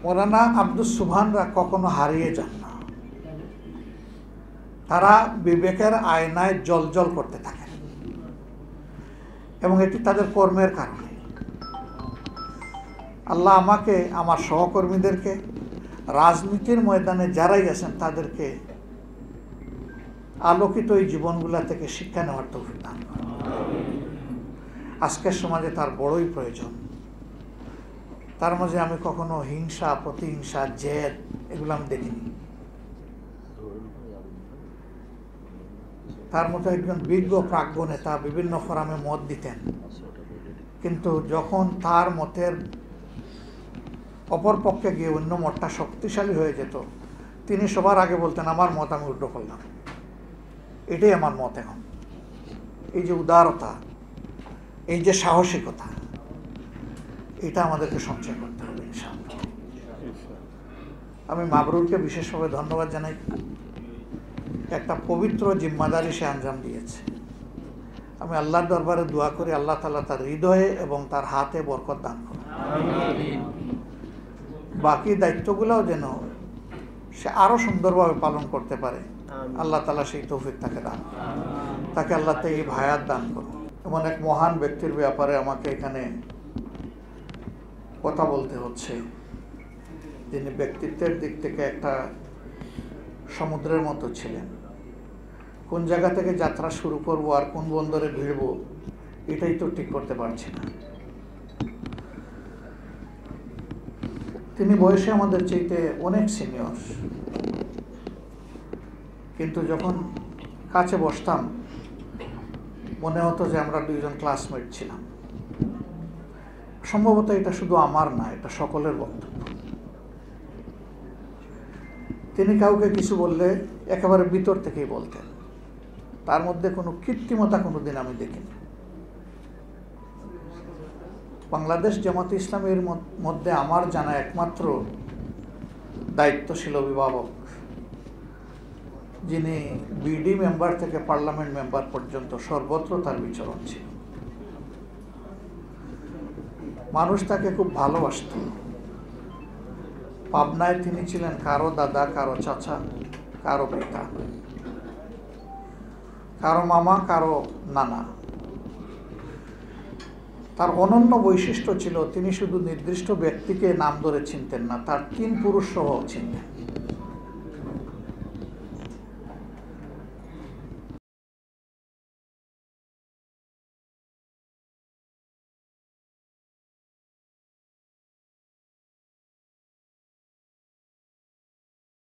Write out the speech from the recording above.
মৌলানা আব্দুস সুবহানরা কখনো হারিয়ে যান না। তারা বিবেকের আয়নায় জ্বলজ্বল করতে থাকেন এবং এটি তাদের কর্মের কারণে। আল্লাহ আমাকে, আমার সহকর্মীদেরকে, রাজনীতির ময়দানে যারাই আছেন তাদেরকে আলোকিত এই জীবনগুলা থেকে শিক্ষা নেওয়ার তৌফিক দান করুন। আজকের সমাজে তার বড়ই প্রয়োজন। তার মাঝে আমি কখনো হিংসা, প্রতিহিংসা, জেদ এগুলো আমি দেখিনি। তার মতো একজন বিজ্ঞ প্রাজ্ঞ নেতা বিভিন্ন ফোরামে মত দিতেন, কিন্তু যখন তার মতের অপর পক্ষে গিয়ে অন্য মতটা শক্তিশালী হয়ে যেত, তিনি সবার আগে বলতেন আমার মত আমি উল্টো করলাম, এটাই আমার মত। এখন এই যে উদারতা, এই যে সাহসিকতা, এটা আমাদেরকে সঞ্চয় করতে হবে ইনশাআল্লাহ। আমি মাবরুরকে বিশেষভাবে ধন্যবাদ জানাই। একটা পবিত্র জিম্মাদারি সে আঞ্জাম দিয়েছে। আমি আল্লাহর দরবারে দোয়া করি আল্লাহ তাআলা তার হৃদয়ে এবং তার হাতে বরকত দান করুন। বাকি দায়িত্বগুলোও যেন সে আরো সুন্দরভাবে পালন করতে পারে, আল্লাহ তাআলা সেই তৌফিক তাকে দান করুন। তাকে আল্লাহ এই ভায়াত দান করুন। এমন এক মহান ব্যক্তির ব্যাপারে আমাকে এখানে কথা বলতে হচ্ছে, যিনি ব্যক্তিত্বের দিক থেকে একটা সমুদ্রের মতো ছিলেন। কোন জায়গা থেকে যাত্রা শুরু করব আর কোন বন্দরে ভিড়ব এটাই তো ঠিক করতে পারছি না। তিনি বয়সে আমাদের চাইতে অনেক সিনিয়র, কিন্তু যখন কাছে বসতাম মনে হতো যে আমরা দুইজন ক্লাসমেট ছিলাম। সম্ভবত এটা শুধু আমার না, এটা সকলের বক্তব্য। তিনি কাউকে কিছু বললে একেবারে ভিতর থেকেই বলতেন, তার মধ্যে কোনো কৃত্রিমতা কোনোদিন আমি দেখিনি। বাংলাদেশ জামাতে ইসলামের মধ্যে আমার জানা একমাত্র দায়িত্বশীল অভিভাবক, যিনি বিডি মেম্বার থেকে পার্লামেন্ট মেম্বার পর্যন্ত সর্বত্র তার বিচরণ ছিল। মানুষ তাকে খুব ভালোবাসত। পাবনায় তিনি ছিলেন কারো দাদা, কারো চাচা, কারো পিতা, কারো মামা, কারো নানা। তার অনন্য বৈশিষ্ট্য ছিল তিনি শুধু নির্দিষ্ট ব্যক্তিকে নাম ধরে চিনতেন না, তার তিন পুরুষ সহ চিনতেন।